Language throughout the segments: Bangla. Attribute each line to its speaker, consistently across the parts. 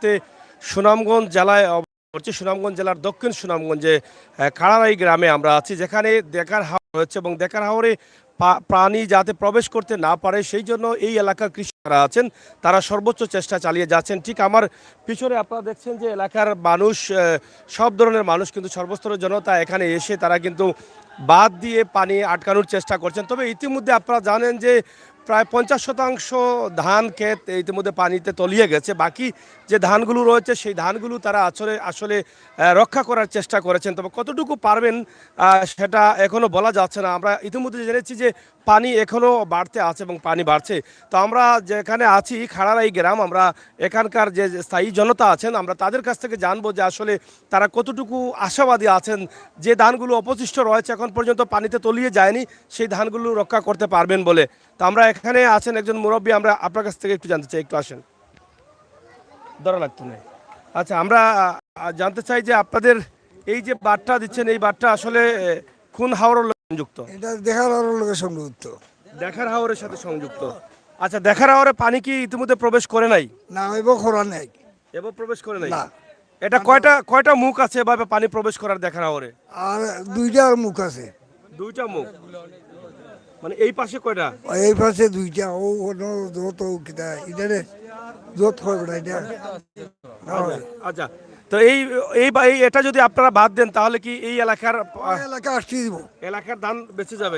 Speaker 1: মুহূর্তে সুনামগঞ্জ জেলায় করছি। সুনামগঞ্জ জেলার দক্ষিণ সুনামগঞ্জে খাড়ারাই গ্রামে আমরা আছি, যেখানে দেখার হাওর হচ্ছে এবং দেখার হাওরে প্রাণী যাতে প্রবেশ করতে না পারে সেই জন্য এই এলাকার কৃষকরা আছেন, তারা সর্বোচ্চ চেষ্টা চালিয়ে যাচ্ছেন। ঠিক আমার পিছনে আপনারা দেখছেন যে এলাকার মানুষ, সব ধরনের মানুষ কিন্তু সর্বস্তরের জনতা এখানে এসে তারা কিন্তু বাঁধ দিয়ে পানি আটকানোর চেষ্টা করছেন। তবে ইতিমধ্যে আপনারা জানেন যে প্রায় 50% ধান ক্ষেত ইতিমধ্যে পানিতে তলিয়ে গেছে। বাকি যে ধানগুলো রয়েছে সেই ধানগুলো তারা আসলে রক্ষা করার চেষ্টা করেছেন। তবে কতটুকু পারবেন সেটা এখনও বলা যাচ্ছে না। আমরা ইতিমধ্যে জেনেছি যে পানি এখনও বাড়তে আছে এবং পানি বাড়ছে। তো আমরা যেখানে আছি খাড়ারাই গ্রাম, আমরা এখানকার যে স্থায়ী জনতা আছেন আমরা তাদের কাছ থেকে জানবো যে আসলে তারা কতটুকু আশাবাদী আছেন যে ধানগুলো অবশিষ্ট রয়েছে এখন পর্যন্ত পানিতে তলিয়ে যায়নি সেই ধানগুলো রক্ষা করতে পারবেন বলে। তো আমরা এখানে আছেন একজন মুরব্বী, আমরা আপনার কাছ থেকে একটু জানতে চাই, একটু আসেন, ধরা লাগতো না। আচ্ছা, আমরা জানতে চাই যে আপনাদের এই যে বাঁধটা দিচ্ছেন এই বাঁধটা আসলে কোন হাওরের সংযুক্ত?
Speaker 2: এটা দেখার হাওরের লগে সংযুক্ত।
Speaker 1: দেখার হাওরের সাথে সংযুক্ত। আচ্ছা, দেখার হাওরে পানি কি ইতিমধ্যে প্রবেশ করে নাই?
Speaker 2: না, এব খরা নাই,
Speaker 1: এবার প্রবেশ করে নাই।
Speaker 2: না।
Speaker 1: এটা কয়টা মুখ আছে এভাবে পানি প্রবেশ করার দেখার হাওরে?
Speaker 2: আর দুইটার মুখ আছে।
Speaker 1: দুইটা মুখ, মানে এই পাশে কয়টা?
Speaker 2: এই পাশে দুইটা, ও যত কিতা ইদারে যত হয় বেটা এটা।
Speaker 1: আচ্ছা, তো এটা যদি আপনারা বাদ দেন তাহলে কি এই এলাকার
Speaker 2: এলাকা আসতে দিব,
Speaker 1: এলাকার ধান বেঁচে যাবে?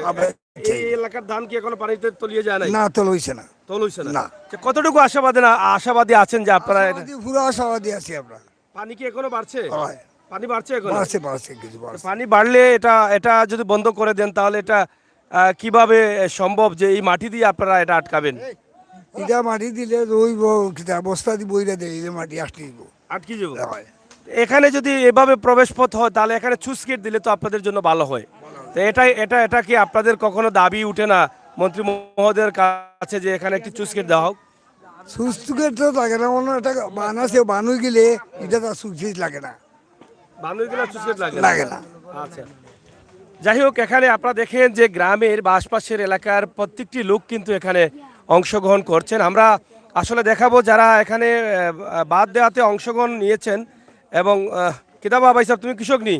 Speaker 1: এই এলাকার ধান কি এখনো পানিতে তলিয়ে যায় নাই?
Speaker 2: না, তল হইছে না।
Speaker 1: তল হইছে না।
Speaker 2: না।
Speaker 1: কতটুকু আশাবাদী আছেন যে আপনারা
Speaker 2: পুরো আশাবাদী আছি আমরা।
Speaker 1: পানি কি এখনো বাড়ছে?
Speaker 2: হয়,
Speaker 1: পানি বাড়ছে এখন?
Speaker 2: বাড়ছে কিছু বাড়ছে।
Speaker 1: পানি বাড়লে এটা যদি বন্ধ করে দেন তাহলে এটা কিভাবে সম্ভব যে এই মাটি দিয়ে আপনারা এটা আটকাবেন?
Speaker 2: এটা মাটি দিলে রইব, কিতা বস্তা দিব, এটা দিলে মাটি আসতে দিব,
Speaker 1: আটকে যাব।
Speaker 2: হয়।
Speaker 1: এখানে যদি এভাবে প্রবেশ পথ হয় তাহলে এখানে চুস্কিট দিলে তো আপনাদের জন্য ভালো হয়। তো এটা কি আপনাদের কখনো দাবি উঠে না মন্ত্রী মহোদয়ের কাছে যে এখানে একটি চুস্কিট দেওয়া হোক?
Speaker 2: সুস্থকে তো লাগে না, অন্য একটা বান আছে, বানু গেলে এটা তো সুস্থ লাগে না,
Speaker 1: বানুই গেলে চুস্কিট লাগে
Speaker 2: না।
Speaker 1: আচ্ছা, যাই হোক, এখানে আপনারা দেখেন যে গ্রামের বা আশপাশের এলাকার প্রত্যেকটি লোক কিন্তু এখানে অংশগ্রহণ করছেন। আমরা আসলে দেখাবো যারা এখানে বাদ দেওয়াতে অংশগ্রহণ নিয়েছেন। এবং কিতাবা ভাই সাহেব, তুমি কৃষক নি?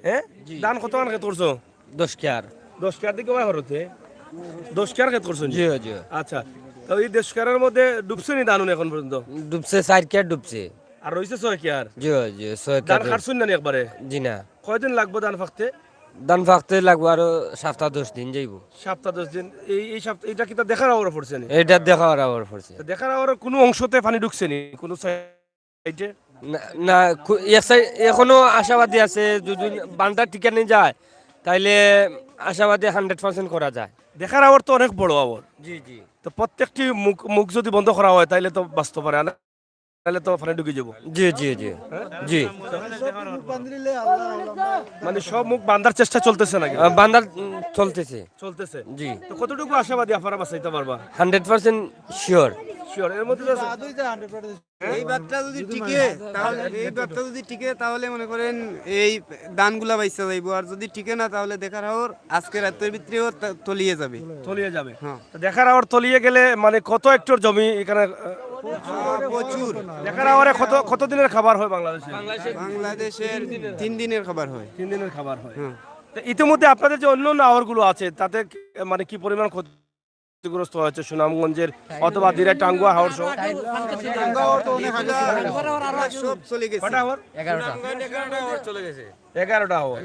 Speaker 1: হ্যাঁ, ধান কত মান খেত করছো?
Speaker 3: 10 কেয়ার।
Speaker 1: 10 কেয়ার দিকে ভাই হরতে 10 কেয়ার খেত করছো?
Speaker 3: জি জি।
Speaker 1: আচ্ছা, তো এই 10 কেয়ারের মধ্যে ডুবছে নি ধান এখন পর্যন্ত?
Speaker 3: ডুবছে 4 কেয়ার ডুবছে।
Speaker 1: আর রয়েছে 6 কেয়ার।
Speaker 3: জি জি 6
Speaker 1: ধান
Speaker 3: কেয়ার।
Speaker 1: খাটছুন না একবারে?
Speaker 3: জি না।
Speaker 1: কয়দিন লাগবে ধান ফাকতে?
Speaker 3: ধান ফাকতে লাগবে আরো সপ্তাহ 10 দিন যাইব।
Speaker 1: সপ্তাহ 10 দিন। এই সপ্তাহ এটা কি তা দেখার আওয়ার পড়ছে নি?
Speaker 3: এটা দেখার আবার পড়ছে।
Speaker 1: দেখার আওয়ার কোনো অংশতে পানি ঢুকছে নি কোনো সাইডে?
Speaker 3: না, এখনো আশাবাদী আছে, যদি বানটা টিকে নিয়ে যায় তাইলে আশাবাদী 100% করা যায়।
Speaker 1: দেখার আওয়ার তো অনেক বড় আওয়ার।
Speaker 3: জি জি।
Speaker 1: তো প্রত্যেকটি মুখ যদি বন্ধ করা হয় তাইলে তো বাঁচতে পারে না, তাহলে তো পানি ঢুকে যাবো।
Speaker 3: জি জি জি জি।
Speaker 1: মানে সব মুখ বান্ধার চেষ্টা চলতেছে নাকি?
Speaker 3: বান্দার চলতেছে।
Speaker 1: চলতেছে।
Speaker 3: জি।
Speaker 1: তো কতটুকু আশাবাদী আপনারা বাঁচাইতে পারবা?
Speaker 3: 100% শিওর।
Speaker 1: শিওর। এর মধ্যে তো
Speaker 4: এই বাতটা যদি টিকে তাহলে মনে করেন এই দানগুলা বাইসা যাইব, আর যদি টিকে না তাহলে দেখার হাওর আজকে রাতের ভিতরেও তলিয়ে যাবে।
Speaker 1: তলিয়ে যাবে।
Speaker 4: হ্যাঁ।
Speaker 1: তো দেখার আওয়ার তলিয়ে গেলে মানে কত হেক্টর জমি এখানে?
Speaker 4: প্রচুর।
Speaker 1: দেখার আওয়ারে কত দিনের খাবার হয় বাংলাদেশে?
Speaker 4: বাংলাদেশের 3 দিনের খাবার হয়।
Speaker 1: 3 দিনের খাবার হয়।
Speaker 4: হ্যাঁ।
Speaker 1: তো ইতিমধ্যে আপনাদের যে অন্য আওয়ারগুলো আছে তাতে মানে কি পরিমাণ ক্ষতিগ্রস্ত হয়েছে সুনামগঞ্জের অথবা দিরাই টাঙ্গুয়া হাওর সহ?
Speaker 4: সব চলে গেছে।
Speaker 1: কয়টা হাওর?
Speaker 3: 11টা।
Speaker 1: 11টা হাওর।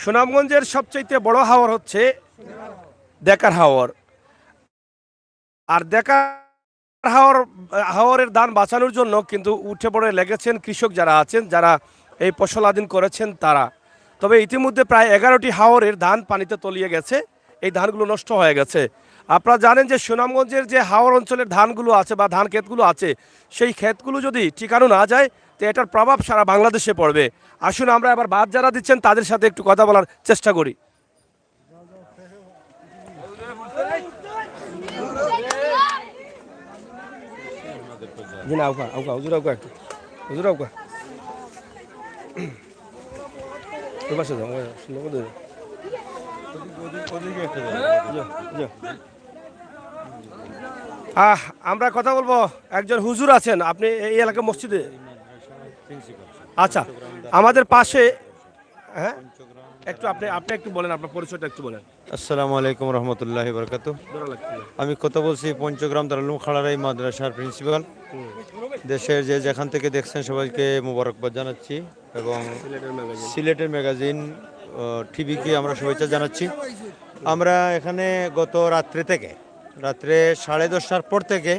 Speaker 1: সুনামগঞ্জের সবচেয়ে বড় হাওর হচ্ছে দেকার হাওর। আর দেকার হাওরের ধান বাঁচানোর জন্য কিন্তু উঠে পড়ে লেগেছেন কৃষক যারা আছেন, যারা এই ফসলাদিন করেছেন তারা। তবে ইতিমধ্যে প্রায় 11টি হাওরের ধান পানিতে তলিয়ে গেছে, এই ধানগুলো নষ্ট হয়ে গেছে। আপনারা জানেন যে সুনামগঞ্জের যে হাওর অঞ্চলের ধানগুলো আছে বা ধান ক্ষেতগুলো আছে সেই ক্ষেতগুলো যদি ঠিকানো না যায় তো এটার প্রভাব সারা বাংলাদেশে পড়বে। আসুন আমরা এবার বাদ যারা দিচ্ছেন তাদের সাথে একটু কথা বলার চেষ্টা করি। জি না, আউকা হুজুর, আউকা একটু হুজুর, আউকা ওই পাশে যাও, সুন্দর করে আমরা কথা বলবো, একজন হুজুর আছেন, আপনি এই এলাকার মসজিদে? আচ্ছা, আমাদের পাশে, হ্যাঁ, একটু আপনি আপনি একটু বলেন, আপনার পরিচয়টা একটু বলেন।
Speaker 5: আসসালামু আলাইকুম রহমতুল্লাহি বরকাত। আমি কথা বলছি পঞ্চগ্রাম দারুল উলুম খাড়ারাই মাদ্রাসার প্রিন্সিপাল। দেশের যে যেখান থেকে দেখছেন সবাইকে মোবারকবাদ জানাচ্ছি এবং সিলেটের ম্যাগাজিন টিভিকে আমরা শুভেচ্ছা জানাচ্ছি। আমরা এখানে গত রাত্রে 10:30টার পর থেকে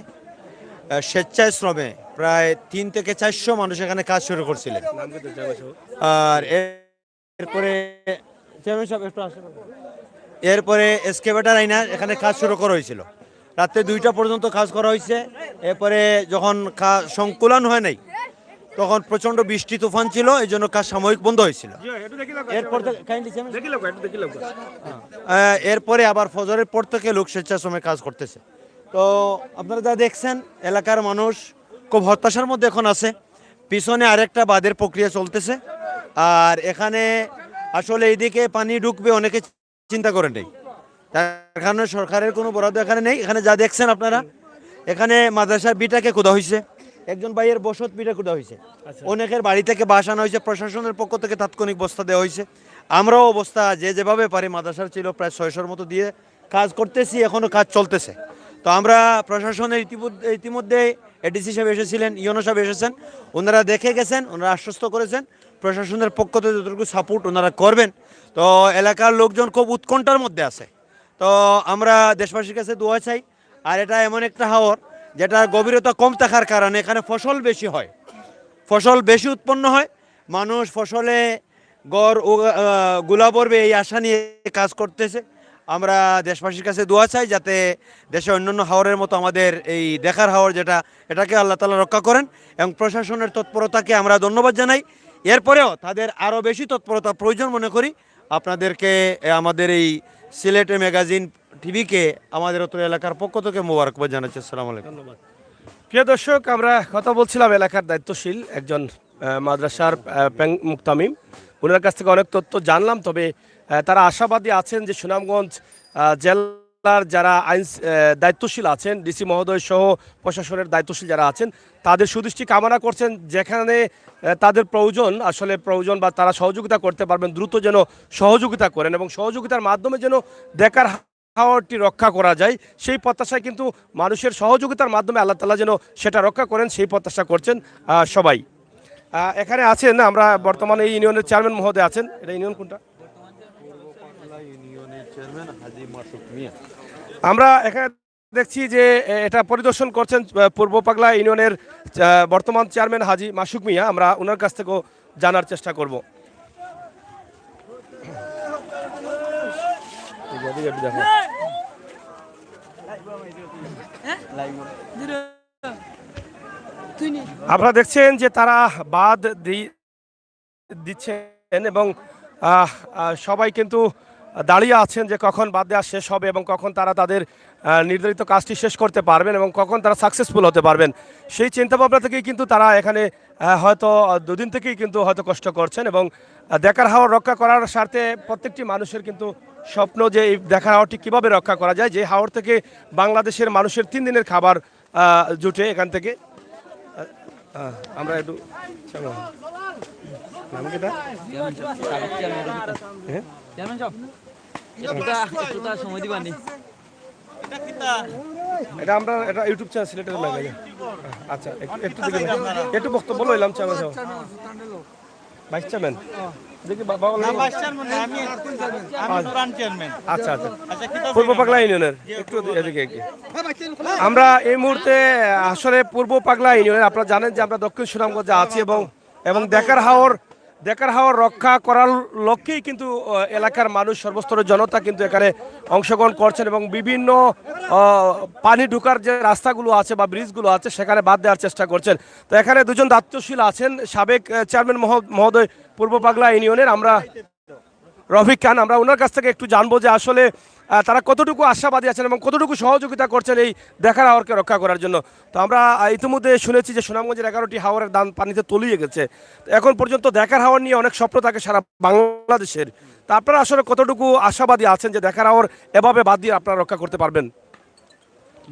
Speaker 5: স্বেচ্ছায় শ্রমে প্রায় 3 থেকে 400 মানুষ এখানে কাজ শুরু করছিলেন। আর এরপরে চেয়ারম্যান সাহেব একটু আসেন। এরপরে এসকেভেটার আইনা এখানে কাজ শুরু করা হয়েছিল, রাত্রে 2টা পর্যন্ত কাজ করা হয়েছে। এরপরে যখন সংকুলন হয় নাই তখন প্রচন্ড বৃষ্টি তুফান ছিল, এই জন্য কাজ সাময়িক বন্ধ হয়েছিল। এরপরে আবার ফজরের পর থেকে লোক স্বেচ্ছার সময় কাজ করতেছে। তো আপনারা যা দেখছেন এলাকার মানুষ খুব হতাশার মধ্যে এখন আছে। পিছনে আরেকটা বাঁধের প্রক্রিয়া চলতেছে, আর এখানে আসলে এইদিকে পানি ঢুকবে অনেকে চিন্তা করেন নেই, তার কারণে সরকারের কোনো বরাদ্দ এখানে নেই। এখানে যা দেখছেন আপনারা, এখানে মাদ্রাসার বিটাকে খোদা হয়েছে, একজন ভাইয়ের বসত বিটা খোদা হয়েছে, অনেকের বাড়ি থেকে বাস আনা হয়েছে, প্রশাসনের পক্ষ থেকে তাৎক্ষণিক বস্তা দেওয়া হয়েছে। আমরাও অবস্থা যেভাবে পারি, মাদ্রাসার ছিল প্রায় 600-র মতো দিয়ে কাজ করতেছি, এখনও কাজ চলতেছে। তো আমরা প্রশাসনের ইতিমধ্যে এডিসি সাহেব এসেছিলেন, ইউনো সাহেব এসেছেন, ওনারা দেখে গেছেন, ওনারা আশ্বস্ত করেছেন প্রশাসনের পক্ষ থেকে যতটুকু সাপোর্ট ওনারা করবেন। তো এলাকার লোকজন খুব উৎকণ্ঠার মধ্যে আছে। তো আমরা দেশবাসীর কাছে দোয়া চাই। আর এটা এমন একটা হাওর যেটার গভীরতা কম থাকার কারণে এখানে ফসল বেশি হয়, ফসল বেশি উৎপন্ন হয়, মানুষ ফসলে গড় গোলা পড়বে এই আশা নিয়ে কাজ করতেছে। আমরা দেশবাসীর কাছে দোয়া চাই যাতে দেশে অন্যান্য হাওরের মতো আমাদের এই দেখার হাওর যেটা, এটাকে আল্লাহ তাআলা রক্ষা করেন এবং প্রশাসনের তৎপরতাকে আমরা ধন্যবাদ জানাই। এরপরেও তাদের আরও বেশি তৎপরতা প্রয়োজন মনে করি। আপনাদেরকে আমাদের এই সিলেটের ম্যাগাজিন টিভিকে আমাদের অত এলাকার পক্ষ থেকে মোবারকবাদ জানাচ্ছি। আসসালামু আলাইকুম।
Speaker 1: ধন্যবাদ। প্রিয় দর্শক, আমরা কথা বলছিলাম এলাকার দায়িত্বশীল একজন মাদ্রাসার মুক্তামিম, ওনার কাছ থেকে অনেক তথ্য জানলাম। তবে তারা আশাবাদী আছেন যে সুনামগঞ্জ জেলার যারা আইন দায়িত্বশীল আছেন, ডিসি মহোদয় সহ প্রশাসনের দায়িত্বশীল যারা আছেন, তাদের সুদৃষ্টি কামনা করছেন, যেখানে তাদের প্রয়োজন বা তারা সহযোগিতা করতে পারবেন, দ্রুত যেন সহযোগিতা করেন এবং সহযোগিতার মাধ্যমে যেন দেখার হাওরটি রক্ষা করা যায়। সেই প্রত্যাশায় কিন্তু মানুষের সহযোগিতার মাধ্যমে আল্লাহ তাআলা যেন সেটা রক্ষা করেন, সেই প্রত্যাশা করছেন সবাই। এখানে আছেন আমরা বর্তমানে এই ইউনিয়নের চেয়ারম্যান মহোদয় আছেন। এটা ইউনিয়ন কোনটা? আমরা এখানে দেখছি যে এটা পরিদর্শন করছেন পূর্ব পাগলা ইউনিয়নের বর্তমান চেয়ারম্যান হাজী মাসুক মিয়া। আমরা ওনার কাছ থেকেও জানার চেষ্টা করব। আপনারা দেখছেন যে তারা বাঁধ দিচ্ছেন এবং সবাই কিন্তু দাঁড়িয়ে আছেন যে কখন বাদ দেওয়া শেষ হবে এবং কখন তারা তাদের নির্ধারিত কাজটি শেষ করতে পারবেন এবং কখন তারা সাকসেসফুল হতে পারবেন। সেই চিন্তাভাবনা থেকেই কিন্তু তারা এখানে হয়তো 2 দিন থেকেই কিন্তু হয়তো কষ্ট করছেন এবং দেখার হাওর রক্ষা করার স্বার্থে প্রত্যেকটি মানুষের কিন্তু স্বপ্ন যে এই দেখার হাওরটি কীভাবে রক্ষা করা যায়, যে হাওর থেকে বাংলাদেশের মানুষের 3 দিনের খাবার জুটে। এখান থেকে আমরা একটু এটা আমরা এটা ইউটিউব চ্যানেল সিলেটের ম্যাগাজিন। আচ্ছা, একটু বক্তব্য লইলাম চেয়ারম্যান ভাইস চেয়ারম্যান দেখি বাবা। আচ্ছা আচ্ছা, পূর্ব পাগলা ইউনিয়নের একটু এদিকে। আমরা এই মুহূর্তে আসলে পূর্ব পাগলা ইউনিয়নের, আপনারা জানেন যে আমরা দক্ষিণ সুনামগঞ্জে আছি এবং দেখার হাওর রক্ষা করার লক্ষ্যেই কিন্তু এলাকার মানুষ, সর্বস্তরের জনতা কিন্তু এখানে অংশগ্রহণ করছেন এবং বিভিন্ন পানি ঢোকার যে রাস্তাগুলো আছে বা ব্রিজগুলো আছে সেখানে বাদ দেওয়ার চেষ্টা করছেন। তো এখানে 2জন দায়িত্বশীল আছেন, সাবেক চেয়ারম্যান মহোদয় পূর্ব পাগলা ইউনিয়নের, আমরা রফিক খান। আমরা ওনার কাছ থেকে একটু জানবো যে আসলে তারা কতটুকু আশাবাদী আছেন এবং কতটুকু সহযোগিতা করছেন এই দেখার হাওরকে রক্ষা করার জন্য। তো আমরা ইতিমধ্যে শুনেছি যে সুনামগঞ্জের 11টি হাওরের দান পানিতে তলিয়ে গেছে। তো এখন পর্যন্ত দেখার হাওর নিয়ে অনেক স্বপ্ন থাকে সারা বাংলাদেশের। তা আপনারা আসলে কতটুকু আশাবাদী আছেন যে দেখার হাওর এভাবে বাদ দিয়ে আপনারা রক্ষা করতে পারবেন?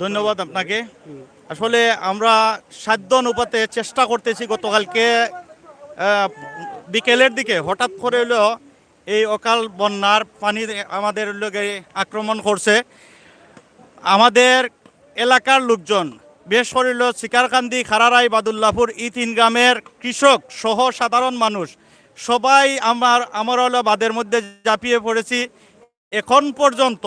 Speaker 6: ধন্যবাদ আপনাকে। আসলে আমরা সাধ্য অনুপাতে চেষ্টা করতেছি। গতকালকে বিকেলের দিকে হঠাৎ করে হলো এই অকাল বন্যার পানি আমাদের লোকে আক্রমণ করছে। আমাদের এলাকার লোকজন, বিশেষ করে হলো শিকারকান্দি, খারারাই, বাদুল্লাপুর এই 3 গ্রামের কৃষক সহ সাধারণ মানুষ সবাই আমরা হলো বাঁধের মধ্যে ঝাঁপিয়ে পড়েছি। এখন পর্যন্ত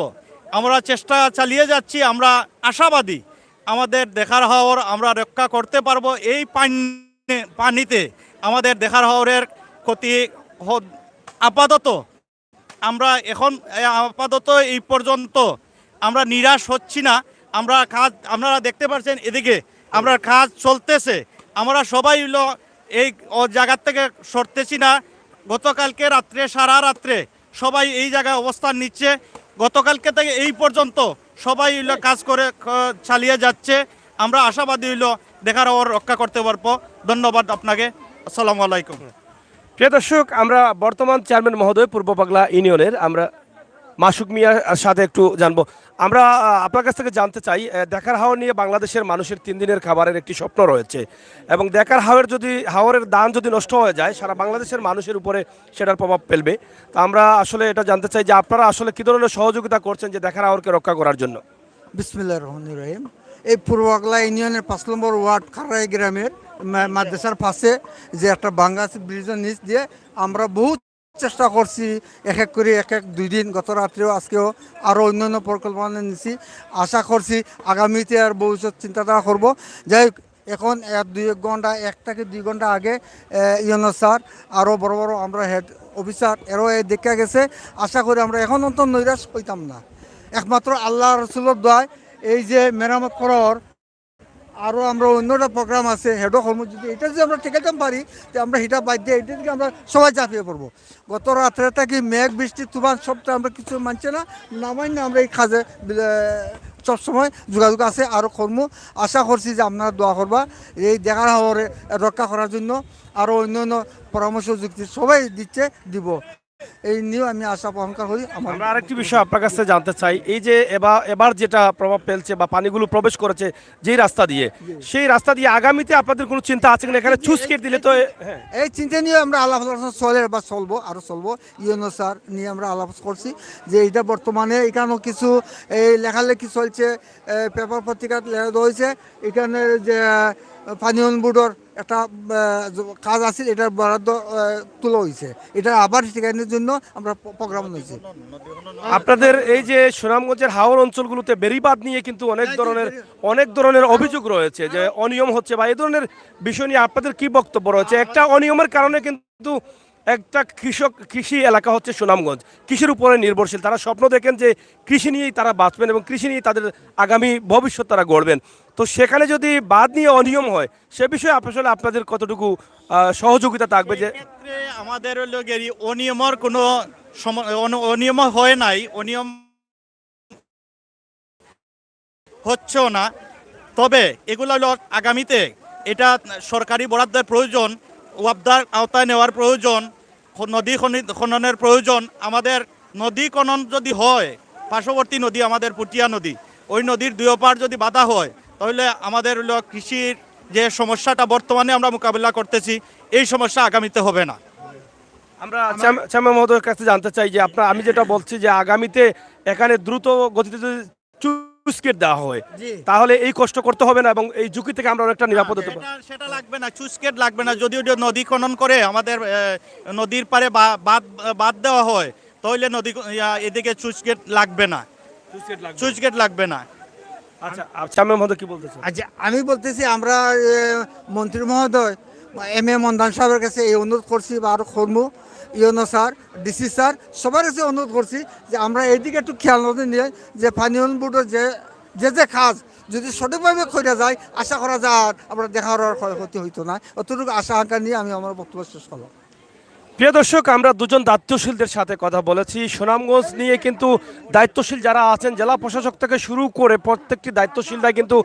Speaker 6: আমরা চেষ্টা চালিয়ে যাচ্ছি। আমরা আশাবাদী আমাদের দেখার হাওর আমরা রক্ষা করতে পারবো। এই পানিতে আমাদের দেখার হাওরের ক্ষতি আপাতত আপাতত এই পর্যন্ত আমরা নিরাশ হচ্ছি না। আপনারা দেখতে পাচ্ছেন এদিকে আমরা কাজ চলতেছে। আমরা সবাই হলো এই জায়গার থেকে সরতেছি না। গতকালকে রাত্রে সারা রাত্রে সবাই এই জায়গায় অবস্থান নিচ্ছে। গতকালকে থেকে এই পর্যন্ত সবাই হইলো কাজ করে চালিয়ে যাচ্ছে। আমরা আশাবাদী হইলো দেখার হাওর রক্ষা করতে পারবো। ধন্যবাদ আপনাকে। আসসালামু আলাইকুম।
Speaker 1: প্রিয় দর্শক, আমরা বর্তমান চেয়ারম্যান মহোদয় পূর্ব পাগলা ইউনিয়নের আমরা মাসুক মিয়ার সাথে একটু জানবো। আমরা আপনার কাছ থেকে জানতে চাই, দেখার হাওর নিয়ে বাংলাদেশের মানুষের 3 দিনের খাবারের একটি স্বপ্ন রয়েছে এবং দেখার হাওরের দান যদি নষ্ট হয়ে যায় সারা বাংলাদেশের মানুষের উপরে সেটার প্রভাব ফেলবে। তো আমরা আসলে এটা জানতে চাই যে আপনারা আসলে কী ধরনের সহযোগিতা করছেন যে দেখার হাওরকে রক্ষা করার জন্য।
Speaker 2: বিসমিল্লাহির রহমানির রহিম। এই পূর্ব বাংলা ইউনিয়নের 5 নম্বর ওয়ার্ড খারাই গ্রামের মাদ্রাসার পাশে যে একটা বাঙ্গা ব্রিজের নিচ দিয়ে আমরা বহুত চেষ্টা করছি, এক এক করে 2 দিন, গত রাত্রেও আজকেও আরও অন্যান্য পরিকল্পনা নিচ্ছি। আশা করছি আগামীতে আর ভবিষ্যৎ চিন্তাধারা করব। যাই হোক, এখন 1-2 ঘন্টা 1 থেকে 2 ঘন্টা আগে ইউনো স্যার আরও বড় বড় আমরা হেড অফিসার এরও দেখা গেছে। আশা করি আমরা এখন অন্তত নৈরাশ হইতাম না। একমাত্র আল্লাহ রসুলের দোয়ায় এই যে মেরামত করার আরও আমরা অন্যটা প্রোগ্রাম আছে হেডও কর্ম, যদি এটা যদি আমরা ঠেকাইতে পারি তো আমরা হিটা বাদ দিয়ে এটা থেকে আমরা সবাই ঝাঁপিয়ে পড়বো। গত রাত্রে থাকি মেঘ বৃষ্টি তুফান সবটা আমরা কিছু মানছে না, নামাই না আমরা এই কাজে সবসময় যোগাযোগ আছে আরও কর্ম। আশা করছি যে আপনারা দোয়া করবা এই দেখার হাওরে রক্ষা করার জন্য। আরও অন্যান্য পরামর্শ যুক্তি সবাই দিচ্ছে, দিব, এই নিয়েও আমি আশা প্রকাশ করি।
Speaker 1: আমরা আরেকটি বিষয় আপনার কাছে জানতে চাই, এই যে এবার যেটা প্রভাব ফেলছে বা পানিগুলো প্রবেশ করেছে যেই রাস্তা দিয়ে, সেই রাস্তা দিয়ে আগামীতে আপনাদের কোনো চিন্তা আছে কিনা? এখানে চুস্কেট দিলে তো
Speaker 2: এই চিন্তা নিয়ে আমরা আলাপ চলবো, আরও চলবো। ইউনো স্যার নিয়ে আমরা আলাপ করছি যে এটা বর্তমানে এখানেও কিছু এই লেখালেখি চলছে, পেপার পত্রিকাত রয়েছে। এখানে যে পানীয়ন বোর্ডের একটা কাজ আছে, এটার বরাদ্দ তোলা হয়েছে। এটা আবার সেখানের জন্য আমরা প্রোগ্রাম নিয়েছি।
Speaker 1: আপনাদের এই যে সুনামগঞ্জের হাওর অঞ্চলগুলোতে বেড়িবাঁধ নিয়ে কিন্তু অনেক ধরনের অভিযোগ রয়েছে যে অনিয়ম হচ্ছে বা এই ধরনের বিষয় নিয়ে আপনাদের কি বক্তব্য রয়েছে? একটা অনিয়মের কারণে কিন্তু একটা কৃষি এলাকা হচ্ছে সুনামগঞ্জ, কৃষির উপরে নির্ভরশীল। তারা স্বপ্ন দেখেন যে কৃষি নিয়েই তারা বাঁচবেন এবং কৃষি নিয়েই তাদের আগামী ভবিষ্যৎ তারা গড়বেন। তো সেখানে যদি বাঁধ নিয়ে অনিয়ম হয় সে বিষয়ে আসলে আপনাদের কতটুকু সহযোগিতা থাকবে? যে
Speaker 6: আমাদের অনিয়মের কোনো অনিয়ম হয় নাই, অনিয়ম হচ্ছেও না। তবে এগুলো হলো আগামীতে এটা সরকারি বরাদ্দের প্রয়োজন, ওয়াবদার আওতায় নেওয়ার প্রয়োজন, নদী খননের প্রয়োজন। আমাদের নদী খনন যদি হয়, পার্শ্ববর্তী নদী আমাদের পুটিয়া নদী, ওই নদীর 2 পার যদি বাধা হয় তাহলে আমাদের হলো কৃষির যে সমস্যাটা বর্তমানে আমরা মোকাবিলা করতেছি এই সমস্যা আগামীতে হবে না।
Speaker 1: আমরা চেয়ারম্যান মহোদয়ের কাছে জানতে চাই যে আমি যেটা বলছি যে আগামীতে এখানে দ্রুত গতিতে যদি চুস্কেট দেওয়া হয় তাহলে এই কষ্ট করতে হবে না এবং এই ঝুঁকি থেকে আমরা অনেকটা নিরাপদ হতে পারবো।
Speaker 6: সেটা লাগবে না, চুস্কেট লাগবে না। যদি নদী খনন করে আমাদের নদীর পারে বাদ দেওয়া হয় তাহলে নদী এদিকে চুস্কেট লাগবে না, চুস্কেট লাগবে না।
Speaker 1: আচ্ছা, চেয়ারম্যান মহোদয় কি বলতেছেন?
Speaker 2: আচ্ছা, আমি বলতেছি আমরা মন্ত্রী মহোদয় এম মন্দান সাহেবের কাছে এই অনুরোধ করছি বা আরও করবো। ইউনো স্যার, ডিসি স্যার সবার কাছে অনুরোধ করছি যে আমরা এইদিকে একটু খেয়াল নজর নিয়ে যে পানীয়ন বোর্ডের যে কাজ যদি সঠিকভাবে করে যায় আশা করা যায় আমরা দেখার ক্ষয়ক্ষতি হইতো না। অতটুকু আশা আকাঙ্ক্ষা নিয়ে আমি আমার বক্তব্য শেষ করলাম।
Speaker 1: প্রিয় দর্শক, আমরা 2 জন দায়িত্বশীলদের সাথে কথা বলেছি। সুনামগঞ্জ নিয়ে কিন্তু দায়িত্বশীল যারা আছেন জেলা প্রশাসক থেকে শুরু করে প্রত্যেকটি দায়িত্বশীলরা কিন্তু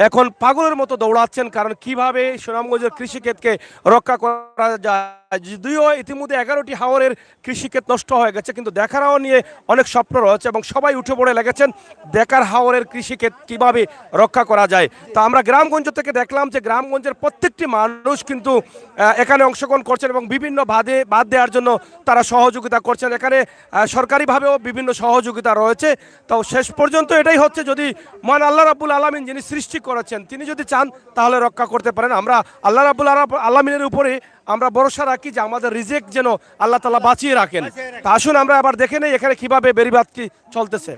Speaker 1: এখন পাগলের মতো দৌড়াচ্ছেন, কারণ কিভাবে সুনামগঞ্জের কৃষিক্ষেত্রকে রক্ষা করা যায় যদিও ইতিমধ্যে 11টি হাওরের কৃষিক্ষেত নষ্ট হয়ে গেছে, কিন্তু দেখার হাওর নিয়ে অনেক স্বপ্ন রয়েছে এবং সবাই উঠে পড়ে লেগেছেন দেখার হাওরের কৃষিক্ষেত কিভাবে রক্ষা করা যায়। তো আমরা গ্রামগঞ্জ থেকে দেখলাম যে গ্রামগঞ্জের প্রত্যেকটি মানুষ কিন্তু এখানে অংশগ্রহণ করছেন এবং বিভিন্ন বাদ দেওয়ার জন্য তারা সহযোগিতা করছেন। এখানে সরকারিভাবেও বিভিন্ন সহযোগিতা রয়েছে। তো শেষ পর্যন্ত এটাই হচ্ছে, যদি মহান আল্লাহ রাব্বুল আলামিন যিনি সৃষ্টি করেছেন তিনি যদি চান তাহলে রক্ষা করতে পারেন। আমরা আল্লাহ রাব্বুল আলামিনের উপরে আমরা ভরসা রাখি যে আমাদের রিজেক যেন আল্লাহ তাআলা বাঁচিয়ে রাখেন। তা আসুন আমরা আবার দেখে নেই এখানে কিভাবে বেড়িবাঁধ কি চলতেছে।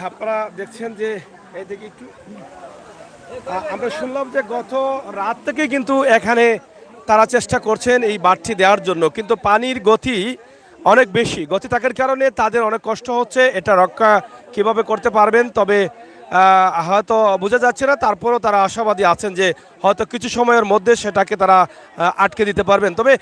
Speaker 1: আপনারা দেখছেন যে এইদিকে একটু আমরা শুনলাম যে গত রাত থেকে কিন্তু এখানে তারা চেষ্টা করছেন এই বাঁধটি দেওয়ার জন্য, কিন্তু পানির গতি অনেক বেশি, গতি থাকার কারণে তাদের অনেক কষ্ট হচ্ছে। এটা রক্ষা কিভাবে করতে পারবেন তবে হয়তো বোঝা যাচ্ছে না, তারপরও তারা আশাবাদী আছেন যে হয়তো কিছু সময়ের মধ্যে সেটাকে তারা আটকে দিতে পারবেন। তবে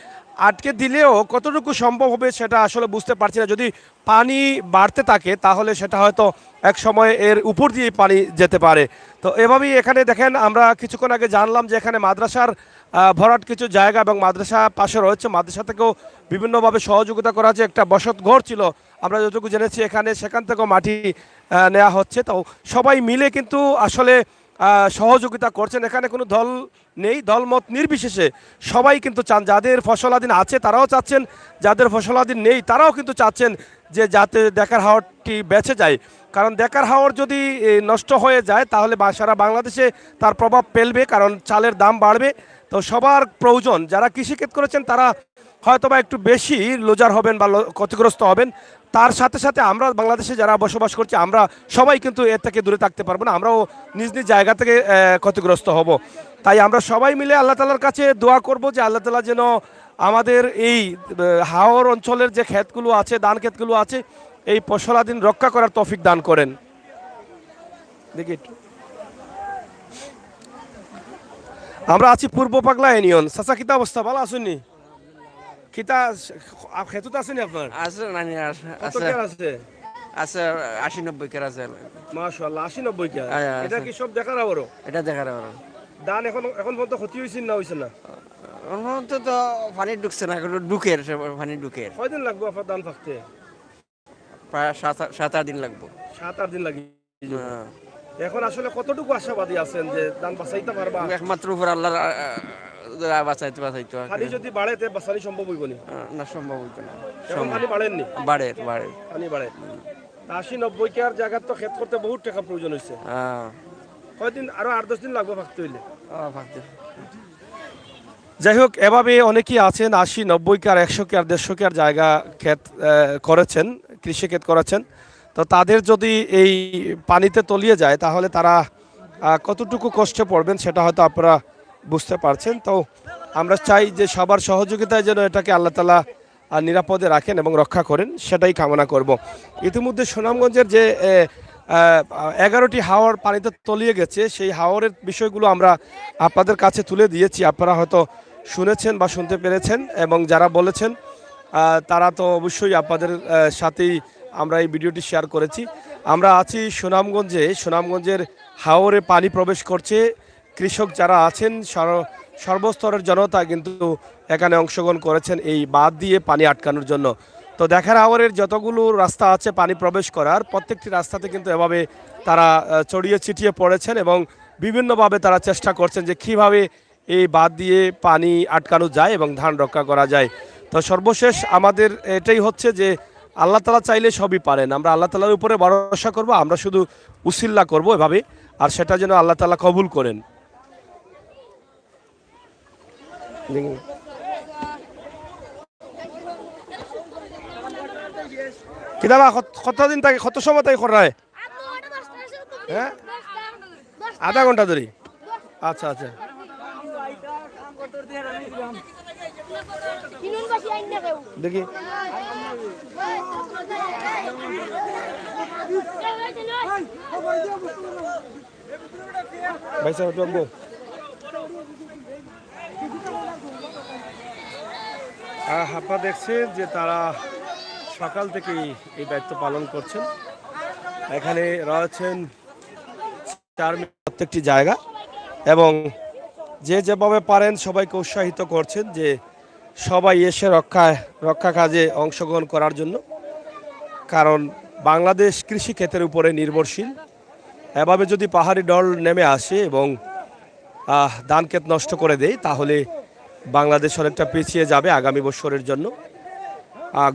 Speaker 1: আটকে দিলেও কতটুকু সম্ভব হবে সেটা আসলে বুঝতে পারছি না। যদি পানি বাড়তে থাকে তাহলে সেটা হয়তো এক সময় এর উপর দিয়ে পানি যেতে পারে। তো এভাবেই এখানে দেখেন, আমরা কিছুক্ষণ আগে জানলাম যে এখানে মাদ্রাসার ভরাট কিছু জায়গা এবং মাদ্রাসা পাশে রয়েছে, মাদ্রাসা থেকেও বিভিন্নভাবে সহযোগিতা করা হচ্ছে। একটা বসত ঘর ছিল আমরা যতটুকু জেনেছি এখানে, সেখান থেকেও মাটি নেওয়া হচ্ছে। তো সবাই মিলে কিন্তু আসলে সহযোগিতা করছেন। এখানে কোনো দল নেই, দলমত নির্বিশেষে সবাই কিন্তু চান, যাদের ফসলাধীন আছে তারাও চাচ্ছেন, যাদের ফসলাধীন নেই তারাও কিন্তু চাচ্ছেন যে যাতে দেখার হাওরটি বেঁচে যায়। কারণ দেখার হাওর যদি নষ্ট হয়ে যায় তাহলে সারা বাংলাদেশে তার প্রভাব ফেলবে, কারণ চালের দাম বাড়বে। তো সবার প্রয়োজন, যারা কৃষিক্ষেত করেছেন তারা হয়তোবা একটু বেশি লোজার হবেন বা ক্ষতিগ্রস্ত হবেন, তার সাথে সাথে আমরা বাংলাদেশে যারা বসবাস করছি আমরা সবাই কিন্তু এর থেকে দূরে থাকতে পারবো না, আমরাও নিজ নিজ জায়গা থেকে ক্ষতিগ্রস্ত হব। তাই আমরা সবাই মিলে আল্লাহ তাআলার কাছে দোয়া করব যে আল্লাহ তাআলা যেন আমাদের এই হাওর অঞ্চলের যে ক্ষেতগুলো আছে, ধান ক্ষেতগুলো আছে, এই ফসলাধীন রক্ষা করার তৌফিক দান করেন। দেখি আমরা আছি পূর্ব পাগলা ইউনিয়ন। চাচা কিতা অবস্থা, ভালো আসুননি? কিতা খেতুত আছেনি আপনার?
Speaker 7: আছে নানি
Speaker 1: কত কেয়ার আছে?
Speaker 7: আছে 80-90 কের আছে।
Speaker 1: মাশাআল্লাহ 80-90 কেয়ার।
Speaker 7: হ্যাঁ,
Speaker 1: এটা কি সব দেখার আবারও?
Speaker 7: এটা দেখার আর
Speaker 1: ধান এখন পর্যন্ত ক্ষতি হয়েছে না হয়েছে না?
Speaker 7: তো পানি ঢুকছে না, ঢুকের পানি ঢুকের।
Speaker 1: কয়দিন লাগবে আপনার ধান পাকতে?
Speaker 7: প্রায় 7-8 দিন লাগবে।
Speaker 1: 7-8 দিন লাগে।
Speaker 7: হ্যাঁ।
Speaker 1: এখন আসলে কতটুকু আশাবাদী আছেন যে ধান বাঁচাইতে পারবা?
Speaker 7: একমাত্র উপর আল্লাহর বাঁচাইতে
Speaker 1: পানি যদি বাড়ে তে বাঁচানি সম্ভব হইব না?
Speaker 7: না, সম্ভব হইতো না।
Speaker 1: এখন পানি বাড়েননি?
Speaker 7: বাড়ে
Speaker 1: পানি বাড়ে। 80-90 কেয়ার জায়গা তো ক্ষেত করতে বহুত টাকা প্রয়োজন হয়েছে।
Speaker 7: হ্যাঁ,
Speaker 1: কয়দিন আরো 8-10 দিন লাগবে পাকতে হইলে?
Speaker 7: ভাবতে
Speaker 1: যাই হোক, এভাবে অনেকেই আছেন 80-90 কেয়ার, 100 কেয়ার, 150 কেয়ার জায়গা ক্ষেত করেছেন, কৃষিক্ষেত করেছেন। তো তাদের যদি এই পানিতে তলিয়ে যায় তাহলে তারা কতটুকু কষ্টে পড়বেন সেটা হয়তো আপনারা বুঝতে পারছেন। তো আমরা চাই যে সবার সহযোগিতায় যেন এটাকে আল্লাহ তাআলা নিরাপদে রাখেন এবং রক্ষা করেন, সেটাই কামনা করব। ইতিমধ্যে সুনামগঞ্জের যে 11টি হাওর পানিতে তলিয়ে গেছে, সেই হাওরের বিষয়গুলো আমরা আপনাদের কাছে তুলে দিয়েছি। আপনারা হয়তো শুনেছেন বা শুনতে পেরেছেন, এবং যারা বলেছেন তারা তো অবশ্যই আপনাদের সাথেই আমরা এই ভিডিওটি শেয়ার করেছি। আমরা আছি সুনামগঞ্জের হাওরে পানি প্রবেশ করছে। কৃষক যারা আছেন সর্বস্তরের জনতা কিন্তু এখানে অংশগ্রহণ করেছেন এই বাঁধ দিয়ে পানি আটকানোর জন্য। তো দেখার হাওরের যতগুলো রাস্তা আছে পানি প্রবেশ করার, প্রত্যেকটি রাস্তাতে কিন্তু এভাবে তারা ছড়িয়ে ছিটিয়ে পড়েছেন এবং বিভিন্নভাবে তারা চেষ্টা করছেন যে কীভাবে এই বাঁধ দিয়ে পানি আটকানো যায় এবং ধান রক্ষা করা যায়। তো সর্বশেষ আমাদের এটাই হচ্ছে যে আল্লাহ তাআলা চাইলে সবই পারেন। আমরা আল্লাহ তাআলার উপরে ভরসা করব, আমরা শুধু উসিল্লা করব এভাবে, আর সেটা যেন আল্লাহ তাআলা কবুল করেন। কিদাবা কতদিন থাকে, কত সময় তাই করায়? হ্যাঁ, আধা ঘন্টা ধরে। আচ্ছা আচ্ছা, দেখি ভাই সাহেব একটু আপনারা দেখছেন যে তারা সকাল থেকেই এই দায়িত্ব পালন করছেন। এখানে রয়েছেন চেয়ারম্যান প্রত্যেকটি জায়গা এবং যে যেভাবে পারেন সবাইকে উৎসাহিত করছেন যে সবাই এসে রক্ষা কাজে অংশগ্রহণ করার জন্য, কারণ বাংলাদেশ কৃষিক্ষেত্রের উপরে নির্ভরশীল। এভাবে যদি পাহাড়ি ঢল নেমে আসে এবং ধান ক্ষেত নষ্ট করে দেয় তাহলে বাংলাদেশ অনেকটা পিছিয়ে যাবে আগামী বছরের জন্য।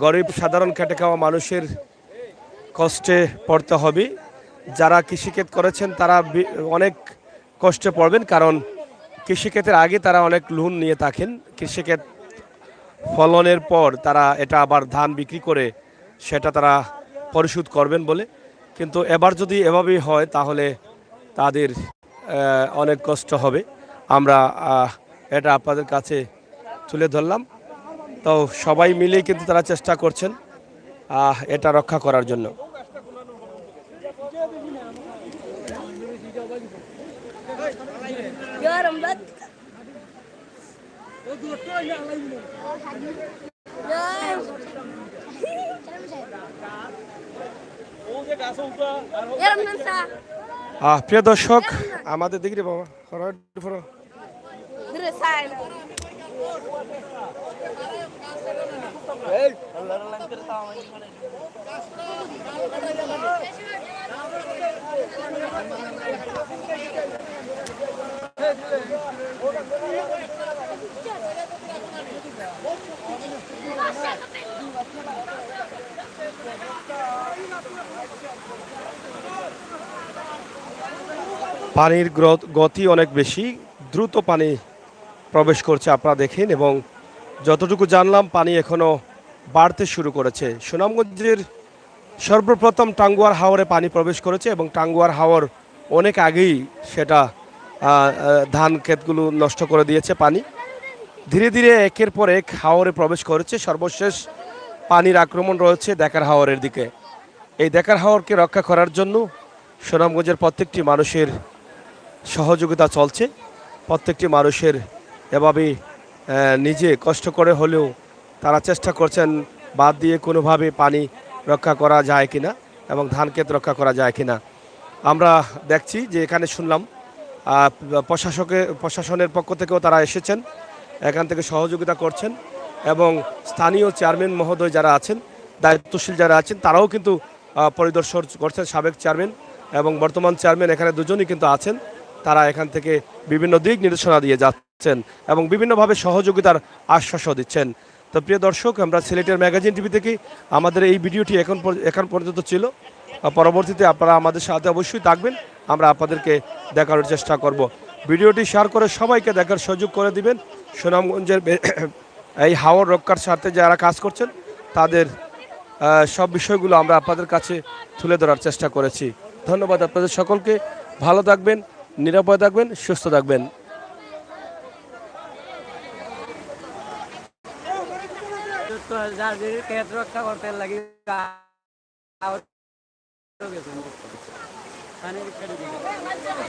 Speaker 1: গরিব সাধারণ খেটে খাওয়া মানুষের কষ্টে পড়তে হবে। যারা কৃষিক্ষেত করেছেন তারা অনেক কষ্টে পড়বেন, কারণ কৃষিক্ষেতের আগে তারা অনেক লোন নিয়ে থাকেন। কৃষিক্ষেত ফলনের পর তারা এটা আবার ধান বিক্রি করে সেটা তারা পরিশোধ করবেন বলে। কিন্তু এবার যদি এভাবেই হয় তাহলে তাদের অনেক কষ্ট হবে। আমরা এটা আপনাদের কাছে তুলে ধরলাম। তো সবাই মিলেই কিন্তু তারা চেষ্টা করছেন এটা রক্ষা করার জন্য। প্রিয় দর্শক, আমাদের দিকে বাবা পানির গতি অনেক বেশি, দ্রুত পানি প্রবেশ করছে আপনারা দেখেন, এবং যতটুকু জানলাম পানি এখনও বাড়তে শুরু করেছে। সুনামগঞ্জের সর্বপ্রথম টাঙ্গুয়ার হাওরে পানি প্রবেশ করেছে এবং টাঙ্গুয়ার হাওর অনেক আগেই সেটা ধান ক্ষেতগুলো নষ্ট করে দিয়েছে। পানি ধীরে ধীরে একের পর এক হাওরে প্রবেশ করেছে। সর্বশেষ পানির আক্রমণ রয়েছে দেখার হাওরের দিকে। এই দেখার হাওরকে রক্ষা করার জন্য সুনামগঞ্জের প্রত্যেকটি মানুষের সহযোগিতা চলছে। প্রত্যেকটি মানুষের এভাবে নিজে কষ্ট করে হলেও তারা চেষ্টা করছেন বাদ দিয়ে কোনোভাবে পানি রক্ষা করা যায় কিনা এবং ধান ক্ষেত রক্ষা করা যায় কিনা। আমরা দেখছি যে এখানে শুনলাম প্রশাসনের পক্ষ থেকেও তারা এসেছেন, এখান থেকে সহযোগিতা করছেন, এবং স্থানীয় চেয়ারম্যান মহোদয় যারা আছেন, দায়িত্বশীল যারা আছেন, তারাও কিন্তু পরিদর্শন করছেন। সাবেক চেয়ারম্যান এবং বর্তমান চেয়ারম্যান এখানে দুজনই কিন্তু আছেন। তারা এখান থেকে বিভিন্ন দিক নির্দেশনা দিয়ে যাচ্ছেন এবং বিভিন্নভাবে সহযোগিতার আশ্বাসও দিচ্ছেন। তো প্রিয় দর্শক, আমরা সিলেটের ম্যাগাজিন টিভি থেকে আমাদের এই ভিডিওটি এখন পর্যন্ত ছিল। পরবর্তীতে আপনারা আমাদের সাথে অবশ্যই থাকবেন, আমরা আপনাদেরকে দেখানোর চেষ্টা করব। ভিডিওটি শেয়ার করে সবাইকে দেখার সুযোগ করে দিবেন। সুনামগঞ্জের এই হাওর রক্ষার স্বার্থে যারা কাজ করছেন তাদের সব বিষয়গুলো আমরা আপনাদের কাছে তুলে ধরার চেষ্টা করেছি। ধন্যবাদ আপনাদের সকলকে। ভালো থাকবেন, নিরাপদ থাকবেন, সুস্থ থাকবেন।
Speaker 7: রক্ষা করতে লাগে